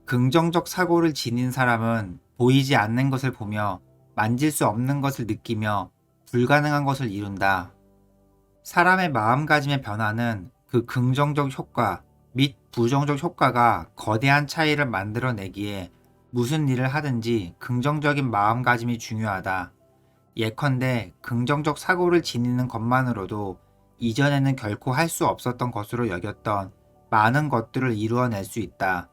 긍정적 사고를 지닌 사람은 보이지 않는 것을 보며 만질 수 없는 것을 느끼며 불가능한 것을 이룬다. 사람의 마음가짐의 변화는 그 긍정적 효과 및 부정적 효과가 거대한 차이를 만들어내기에 무슨 일을 하든지 긍정적인 마음가짐이 중요하다. 예컨대 긍정적 사고를 지니는 것만으로도 이전에는 결코 할 수 없었던 것으로 여겼던 많은 것들을 이루어낼 수 있다.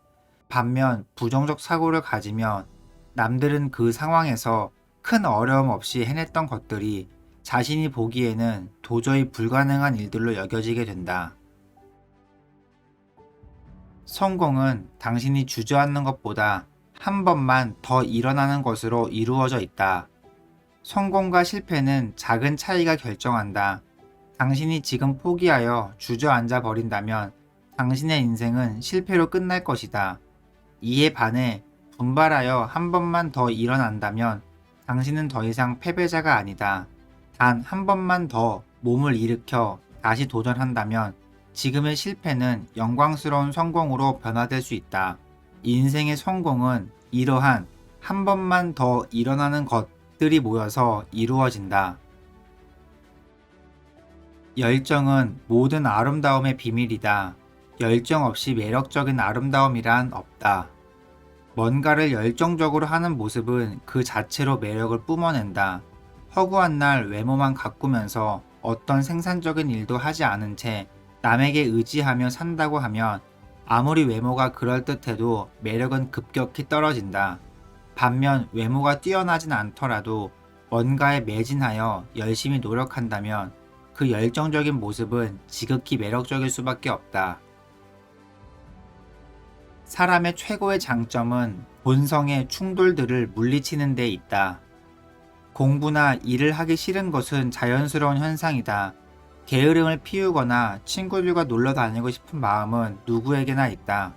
반면 부정적 사고를 가지면 남들은 그 상황에서 큰 어려움 없이 해냈던 것들이 자신이 보기에는 도저히 불가능한 일들로 여겨지게 된다. 성공은 당신이 주저앉는 것보다 한 번만 더 일어나는 것으로 이루어져 있다. 성공과 실패는 작은 차이가 결정한다. 당신이 지금 포기하여 주저앉아 버린다면 당신의 인생은 실패로 끝날 것이다. 이에 반해 분발하여 한 번만 더 일어난다면 당신은 더 이상 패배자가 아니다. 단 한 번만 더 몸을 일으켜 다시 도전한다면 지금의 실패는 영광스러운 성공으로 변화될 수 있다. 인생의 성공은 이러한 한 번만 더 일어나는 것들이 모여서 이루어진다. 열정은 모든 아름다움의 비밀이다. 열정 없이 매력적인 아름다움이란 없다. 뭔가를 열정적으로 하는 모습은 그 자체로 매력을 뿜어낸다. 허구한 날 외모만 가꾸면서 어떤 생산적인 일도 하지 않은 채 남에게 의지하며 산다고 하면 아무리 외모가 그럴듯해도 매력은 급격히 떨어진다. 반면 외모가 뛰어나진 않더라도 뭔가에 매진하여 열심히 노력한다면 그 열정적인 모습은 지극히 매력적일 수밖에 없다. 사람의 최고의 장점은 본성의 충돌들을 물리치는 데 있다. 공부나 일을 하기 싫은 것은 자연스러운 현상이다. 게으름을 피우거나 친구들과 놀러 다니고 싶은 마음은 누구에게나 있다.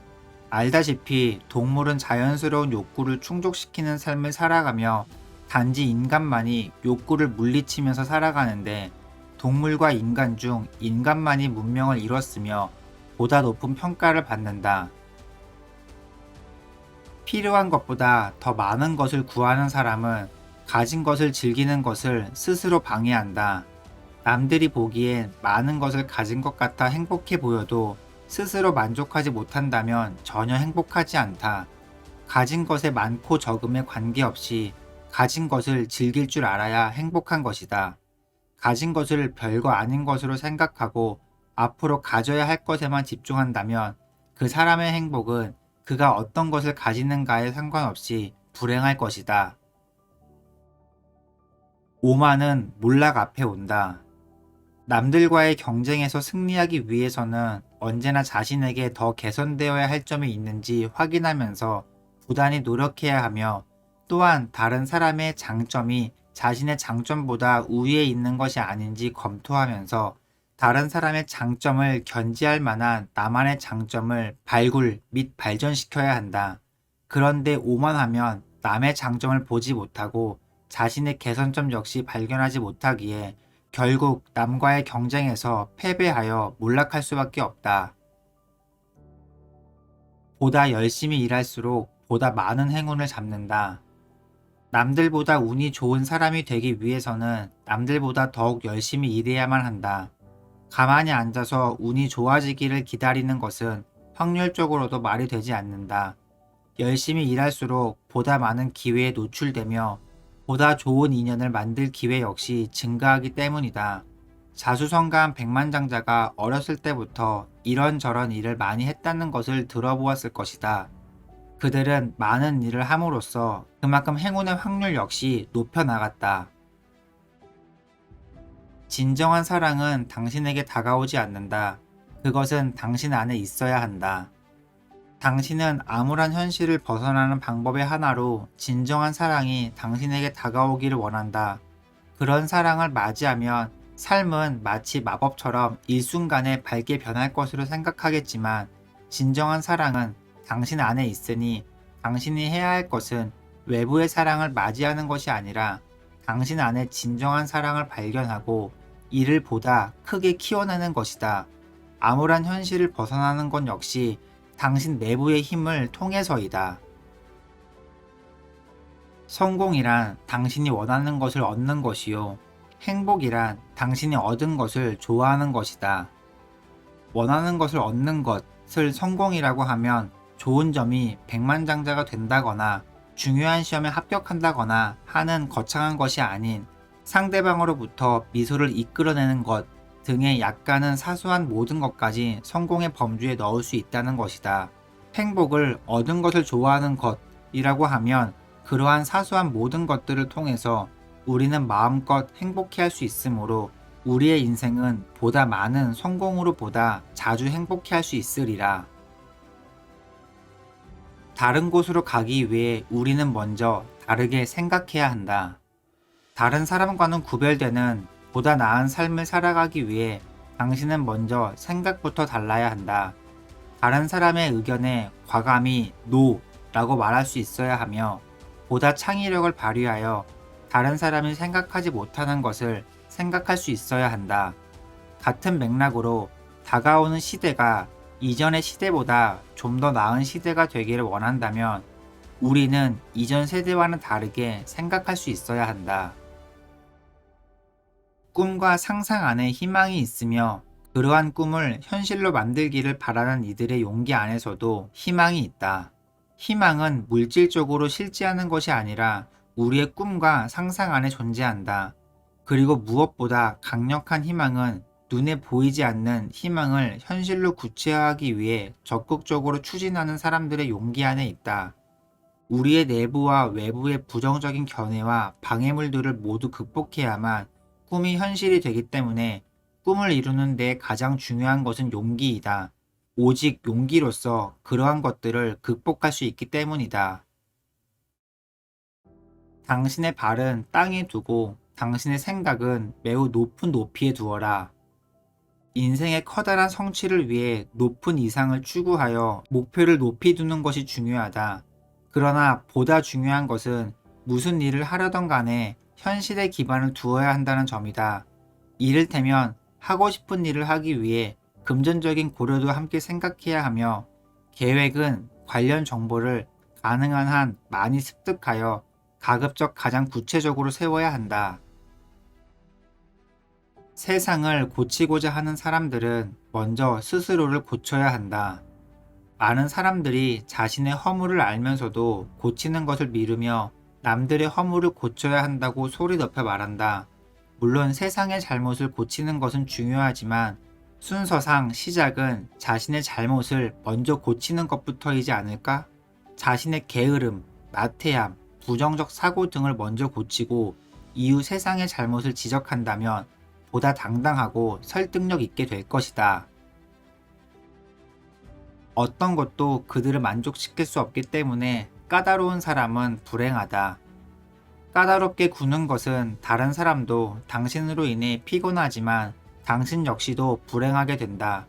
알다시피 동물은 자연스러운 욕구를 충족시키는 삶을 살아가며 단지 인간만이 욕구를 물리치면서 살아가는데 동물과 인간 중 인간만이 문명을 이뤘으며 보다 높은 평가를 받는다. 필요한 것보다 더 많은 것을 구하는 사람은 가진 것을 즐기는 것을 스스로 방해한다. 남들이 보기엔 많은 것을 가진 것 같아 행복해 보여도 스스로 만족하지 못한다면 전혀 행복하지 않다. 가진 것의 많고 적음에 관계없이 가진 것을 즐길 줄 알아야 행복한 것이다. 가진 것을 별거 아닌 것으로 생각하고 앞으로 가져야 할 것에만 집중한다면 그 사람의 행복은 그가 어떤 것을 가지는가에 상관없이 불행할 것이다. 오만은 몰락 앞에 온다. 남들과의 경쟁에서 승리하기 위해서는 언제나 자신에게 더 개선되어야 할 점이 있는지 확인하면서 부단히 노력해야 하며 또한 다른 사람의 장점이 자신의 장점보다 우위에 있는 것이 아닌지 검토하면서 다른 사람의 장점을 견지할 만한 나만의 장점을 발굴 및 발전시켜야 한다. 그런데 오만하면 남의 장점을 보지 못하고 자신의 개선점 역시 발견하지 못하기에 결국 남과의 경쟁에서 패배하여 몰락할 수밖에 없다. 보다 열심히 일할수록 보다 많은 행운을 잡는다. 남들보다 운이 좋은 사람이 되기 위해서는 남들보다 더욱 열심히 일해야만 한다. 가만히 앉아서 운이 좋아지기를 기다리는 것은 확률적으로도 말이 되지 않는다. 열심히 일할수록 보다 많은 기회에 노출되며 보다 좋은 인연을 만들 기회 역시 증가하기 때문이다. 자수성가한 백만장자가 어렸을 때부터 이런저런 일을 많이 했다는 것을 들어보았을 것이다. 그들은 많은 일을 함으로써 그만큼 행운의 확률 역시 높여나갔다. 진정한 사랑은 당신에게 다가오지 않는다. 그것은 당신 안에 있어야 한다. 당신은 암울한 현실을 벗어나는 방법의 하나로 진정한 사랑이 당신에게 다가오기를 원한다. 그런 사랑을 맞이하면 삶은 마치 마법처럼 일순간에 밝게 변할 것으로 생각하겠지만 진정한 사랑은 당신 안에 있으니 당신이 해야 할 것은 외부의 사랑을 맞이하는 것이 아니라 당신 안에 진정한 사랑을 발견하고 이를 보다 크게 키워내는 것이다. 암울한 현실을 벗어나는 것 역시 당신 내부의 힘을 통해서이다. 성공이란 당신이 원하는 것을 얻는 것이요. 행복이란 당신이 얻은 것을 좋아하는 것이다. 원하는 것을 얻는 것을 성공이라고 하면 좋은 점이 백만장자가 된다거나 중요한 시험에 합격한다거나 하는 거창한 것이 아닌 상대방으로부터 미소를 이끌어내는 것 등의 약간은 사소한 모든 것까지 성공의 범주에 넣을 수 있다는 것이다. 행복을 얻은 것을 좋아하는 것이라고 하면 그러한 사소한 모든 것들을 통해서 우리는 마음껏 행복해할 수 있으므로 우리의 인생은 보다 많은 성공으로 보다 자주 행복해할 수 있으리라. 다른 곳으로 가기 위해 우리는 먼저 다르게 생각해야 한다. 다른 사람과는 구별되는 보다 나은 삶을 살아가기 위해 당신은 먼저 생각부터 달라야 한다. 다른 사람의 의견에 과감히 NO라고 말할 수 있어야 하며 보다 창의력을 발휘하여 다른 사람이 생각하지 못하는 것을 생각할 수 있어야 한다. 같은 맥락으로 다가오는 시대가 이전의 시대보다 좀 더 나은 시대가 되기를 원한다면 우리는 이전 세대와는 다르게 생각할 수 있어야 한다. 꿈과 상상 안에 희망이 있으며 그러한 꿈을 현실로 만들기를 바라는 이들의 용기 안에서도 희망이 있다. 희망은 물질적으로 실제하는 것이 아니라 우리의 꿈과 상상 안에 존재한다. 그리고 무엇보다 강력한 희망은 눈에 보이지 않는 희망을 현실로 구체화하기 위해 적극적으로 추진하는 사람들의 용기 안에 있다. 우리의 내부와 외부의 부정적인 견해와 방해물들을 모두 극복해야만 꿈이 현실이 되기 때문에 꿈을 이루는 데 가장 중요한 것은 용기이다. 오직 용기로서 그러한 것들을 극복할 수 있기 때문이다. 당신의 발은 땅에 두고 당신의 생각은 매우 높은 높이에 두어라. 인생의 커다란 성취를 위해 높은 이상을 추구하여 목표를 높이 두는 것이 중요하다. 그러나 보다 중요한 것은 무슨 일을 하려던 간에 현실에 기반을 두어야 한다는 점이다. 이를테면 하고 싶은 일을 하기 위해 금전적인 고려도 함께 생각해야 하며 계획은 관련 정보를 가능한 한 많이 습득하여 가급적 가장 구체적으로 세워야 한다. 세상을 고치고자 하는 사람들은 먼저 스스로를 고쳐야 한다. 많은 사람들이 자신의 허물을 알면서도 고치는 것을 미루며 남들의 허물을 고쳐야 한다고 소리 높여 말한다. 물론 세상의 잘못을 고치는 것은 중요하지만 순서상 시작은 자신의 잘못을 먼저 고치는 것부터이지 않을까? 자신의 게으름, 나태함, 부정적 사고 등을 먼저 고치고 이후 세상의 잘못을 지적한다면 보다 당당하고 설득력 있게 될 것이다. 어떤 것도 그들을 만족시킬 수 없기 때문에 까다로운 사람은 불행하다. 까다롭게 구는 것은 다른 사람도 당신으로 인해 피곤하지만 당신 역시도 불행하게 된다.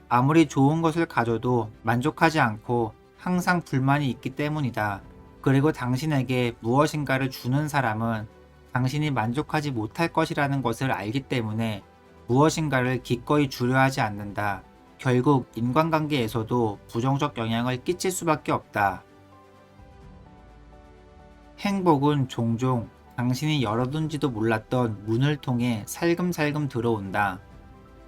아무리 좋은 것을 가져도 만족하지 않고 항상 불만이 있기 때문이다. 그리고 당신에게 무엇인가를 주는 사람은 당신이 만족하지 못할 것이라는 것을 알기 때문에 무엇인가를 기꺼이 주려 하지 않는다. 결국 인간관계에서도 부정적 영향을 끼칠 수밖에 없다. 행복은 종종 당신이 열어둔지도 몰랐던 문을 통해 살금살금 들어온다.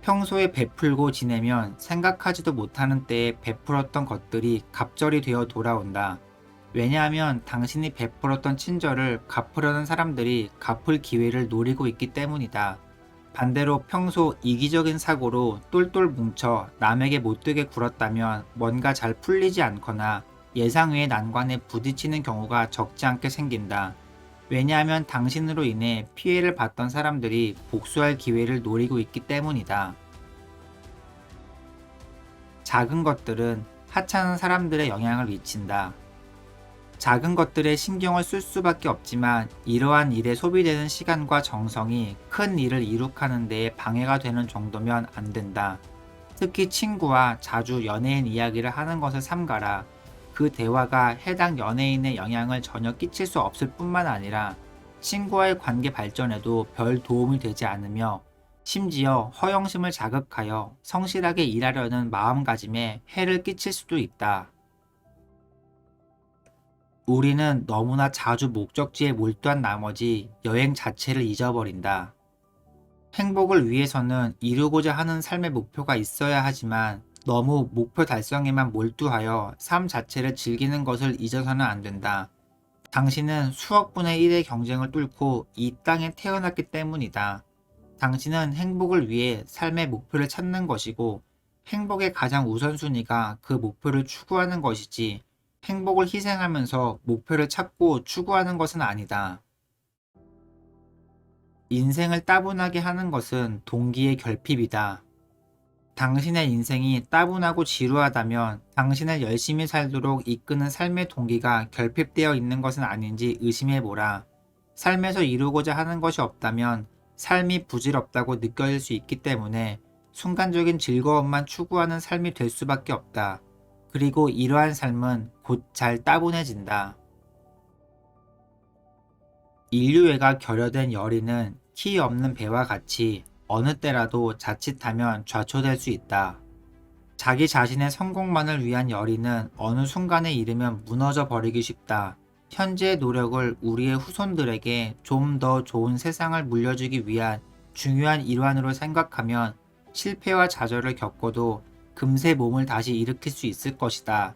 평소에 베풀고 지내면 생각하지도 못하는 때에 베풀었던 것들이 갑절이 되어 돌아온다. 왜냐하면 당신이 베풀었던 친절을 갚으려는 사람들이 갚을 기회를 노리고 있기 때문이다. 반대로 평소 이기적인 사고로 똘똘 뭉쳐 남에게 못되게 굴었다면 뭔가 잘 풀리지 않거나 예상 외의 난관에 부딪히는 경우가 적지 않게 생긴다. 왜냐하면 당신으로 인해 피해를 봤던 사람들이 복수할 기회를 노리고 있기 때문이다. 작은 것들은 하찮은 사람들의 영향을 미친다. 작은 것들에 신경을 쓸 수밖에 없지만 이러한 일에 소비되는 시간과 정성이 큰 일을 이룩하는 데에 방해가 되는 정도면 안 된다. 특히 친구와 자주 연예인 이야기를 하는 것을 삼가라. 그 대화가 해당 연예인의 영향을 전혀 끼칠 수 없을 뿐만 아니라 친구와의 관계 발전에도 별 도움이 되지 않으며 심지어 허영심을 자극하여 성실하게 일하려는 마음가짐에 해를 끼칠 수도 있다. 우리는 너무나 자주 목적지에 몰두한 나머지 여행 자체를 잊어버린다. 행복을 위해서는 이루고자 하는 삶의 목표가 있어야 하지만 너무 목표 달성에만 몰두하여 삶 자체를 즐기는 것을 잊어서는 안 된다. 당신은 수억 분의 1의 경쟁을 뚫고 이 땅에 태어났기 때문이다. 당신은 행복을 위해 삶의 목표를 찾는 것이고 행복의 가장 우선순위가 그 목표를 추구하는 것이지 행복을 희생하면서 목표를 찾고 추구하는 것은 아니다. 인생을 따분하게 하는 것은 동기의 결핍이다. 당신의 인생이 따분하고 지루하다면 당신을 열심히 살도록 이끄는 삶의 동기가 결핍되어 있는 것은 아닌지 의심해보라. 삶에서 이루고자 하는 것이 없다면 삶이 부질없다고 느껴질 수 있기 때문에 순간적인 즐거움만 추구하는 삶이 될 수밖에 없다. 그리고 이러한 삶은 곧 잘 따분해진다. 인류애가 결여된 열의는 키 없는 배와 같이 어느 때라도 자칫하면 좌초될 수 있다. 자기 자신의 성공만을 위한 열의는 어느 순간에 이르면 무너져 버리기 쉽다. 현재의 노력을 우리의 후손들에게 좀 더 좋은 세상을 물려주기 위한 중요한 일환으로 생각하면 실패와 좌절을 겪어도 금세 몸을 다시 일으킬 수 있을 것이다.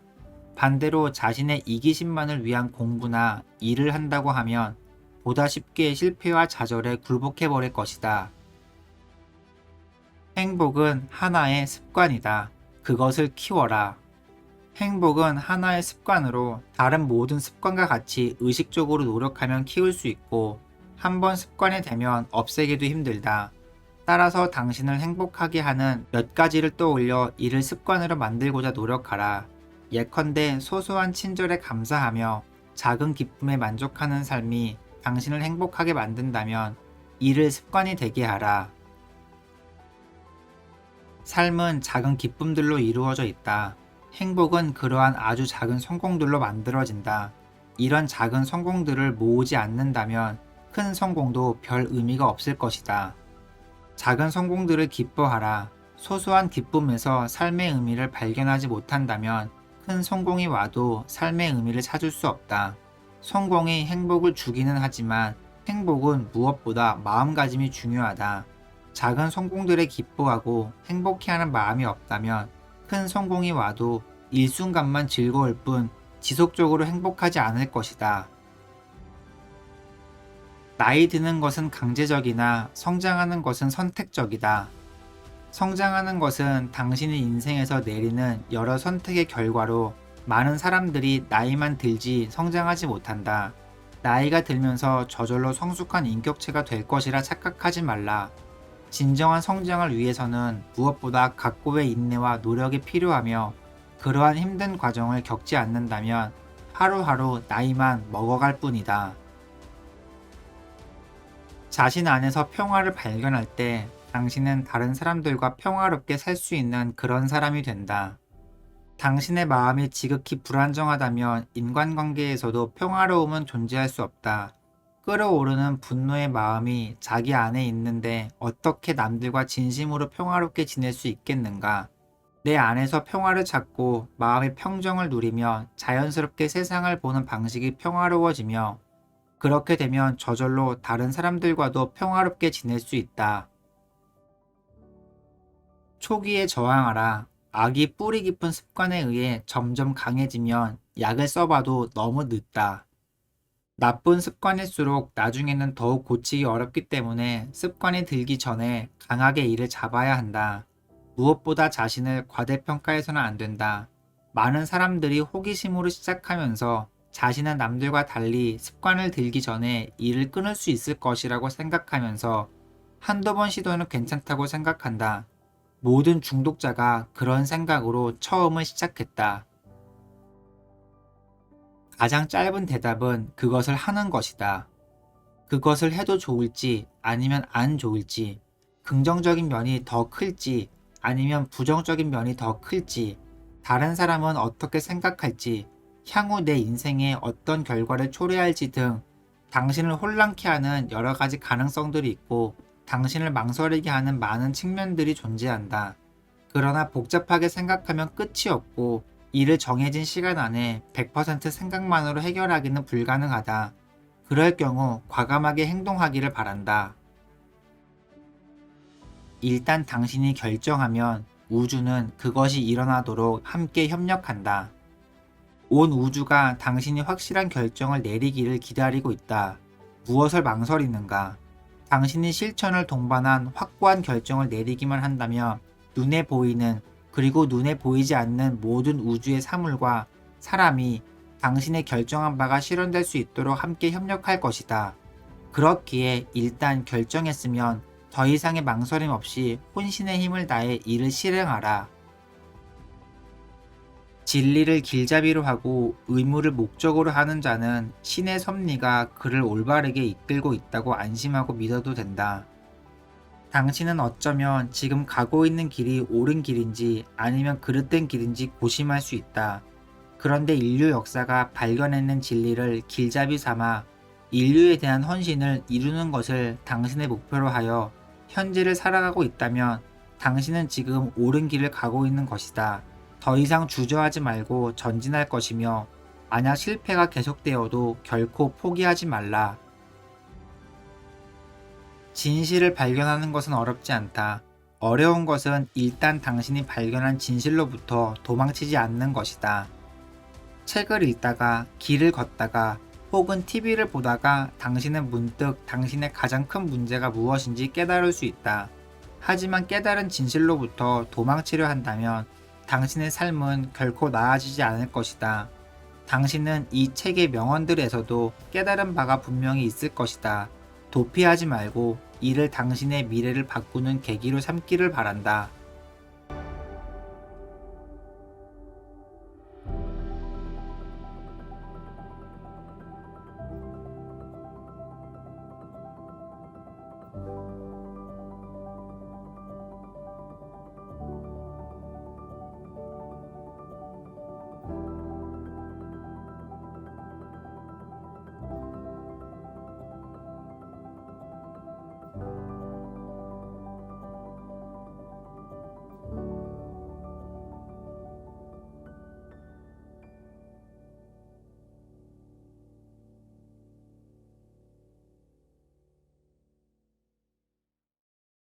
반대로 자신의 이기심만을 위한 공부나 일을 한다고 하면 보다 쉽게 실패와 좌절에 굴복해버릴 것이다. 행복은 하나의 습관이다. 그것을 키워라. 행복은 하나의 습관으로 다른 모든 습관과 같이 의식적으로 노력하면 키울 수 있고 한번 습관이 되면 없애기도 힘들다. 따라서 당신을 행복하게 하는 몇 가지를 떠올려 이를 습관으로 만들고자 노력하라. 예컨대 소소한 친절에 감사하며 작은 기쁨에 만족하는 삶이 당신을 행복하게 만든다면 이를 습관이 되게 하라. 삶은 작은 기쁨들로 이루어져 있다. 행복은 그러한 아주 작은 성공들로 만들어진다. 이런 작은 성공들을 모으지 않는다면 큰 성공도 별 의미가 없을 것이다. 작은 성공들을 기뻐하라. 소소한 기쁨에서 삶의 의미를 발견하지 못한다면 큰 성공이 와도 삶의 의미를 찾을 수 없다. 성공이 행복을 주기는 하지만 행복은 무엇보다 마음가짐이 중요하다. 작은 성공들에 기뻐하고 행복해하는 마음이 없다면 큰 성공이 와도 일순간만 즐거울 뿐 지속적으로 행복하지 않을 것이다. 나이 드는 것은 강제적이나 성장하는 것은 선택적이다. 성장하는 것은 당신의 인생에서 내리는 여러 선택의 결과로 많은 사람들이 나이만 들지 성장하지 못한다. 나이가 들면서 저절로 성숙한 인격체가 될 것이라 착각하지 말라. 진정한 성장을 위해서는 무엇보다 각고의 인내와 노력이 필요하며 그러한 힘든 과정을 겪지 않는다면 하루하루 나이만 먹어갈 뿐이다. 자신 안에서 평화를 발견할 때 당신은 다른 사람들과 평화롭게 살 수 있는 그런 사람이 된다. 당신의 마음이 지극히 불안정하다면 인간관계에서도 평화로움은 존재할 수 없다. 끓어오르는 분노의 마음이 자기 안에 있는데 어떻게 남들과 진심으로 평화롭게 지낼 수 있겠는가? 내 안에서 평화를 찾고 마음의 평정을 누리며 자연스럽게 세상을 보는 방식이 평화로워지며 그렇게 되면 저절로 다른 사람들과도 평화롭게 지낼 수 있다. 초기에 저항하라. 악이 뿌리 깊은 습관에 의해 점점 강해지면 약을 써봐도 너무 늦다. 나쁜 습관일수록 나중에는 더욱 고치기 어렵기 때문에 습관이 들기 전에 강하게 이를 잡아야 한다. 무엇보다 자신을 과대평가해서는 안 된다. 많은 사람들이 호기심으로 시작하면서 자신은 남들과 달리 습관을 들기 전에 이를 끊을 수 있을 것이라고 생각하면서 한두 번 시도는 괜찮다고 생각한다. 모든 중독자가 그런 생각으로 처음을 시작했다. 가장 짧은 대답은 그것을 하는 것이다. 그것을 해도 좋을지 아니면 안 좋을지, 긍정적인 면이 더 클지 아니면 부정적인 면이 더 클지, 다른 사람은 어떻게 생각할지, 향후 내 인생에 어떤 결과를 초래할지 등 당신을 혼란케 하는 여러 가지 가능성들이 있고 당신을 망설이게 하는 많은 측면들이 존재한다. 그러나 복잡하게 생각하면 끝이 없고 이를 정해진 시간 안에 100% 생각만으로 해결하기는 불가능하다. 그럴 경우 과감하게 행동하기를 바란다. 일단 당신이 결정하면 우주는 그것이 일어나도록 함께 협력한다. 온 우주가 당신이 확실한 결정을 내리기를 기다리고 있다. 무엇을 망설이는가? 당신이 실천을 동반한 확고한 결정을 내리기만 한다면 눈에 보이는 그리고 눈에 보이지 않는 모든 우주의 사물과 사람이 당신의 결정한 바가 실현될 수 있도록 함께 협력할 것이다. 그렇기에 일단 결정했으면 더 이상의 망설임 없이 혼신의 힘을 다해 이를 실행하라. 진리를 길잡이로 하고 의무를 목적으로 하는 자는 신의 섭리가 그를 올바르게 이끌고 있다고 안심하고 믿어도 된다. 당신은 어쩌면 지금 가고 있는 길이 옳은 길인지 아니면 그릇된 길인지 고심할 수 있다. 그런데 인류 역사가 발견해낸 진리를 길잡이 삼아 인류에 대한 헌신을 이루는 것을 당신의 목표로 하여 현재를 살아가고 있다면 당신은 지금 옳은 길을 가고 있는 것이다. 더 이상 주저하지 말고 전진할 것이며 만약 실패가 계속되어도 결코 포기하지 말라. 진실을 발견하는 것은 어렵지 않다. 어려운 것은 일단 당신이 발견한 진실로부터 도망치지 않는 것이다. 책을 읽다가 길을 걷다가 혹은 TV를 보다가 당신은 문득 당신의 가장 큰 문제가 무엇인지 깨달을 수 있다. 하지만 깨달은 진실로부터 도망치려 한다면 당신의 삶은 결코 나아지지 않을 것이다. 당신은 이 책의 명언들에서도 깨달은 바가 분명히 있을 것이다. 도피하지 말고 이를 당신의 미래를 바꾸는 계기로 삼기를 바란다.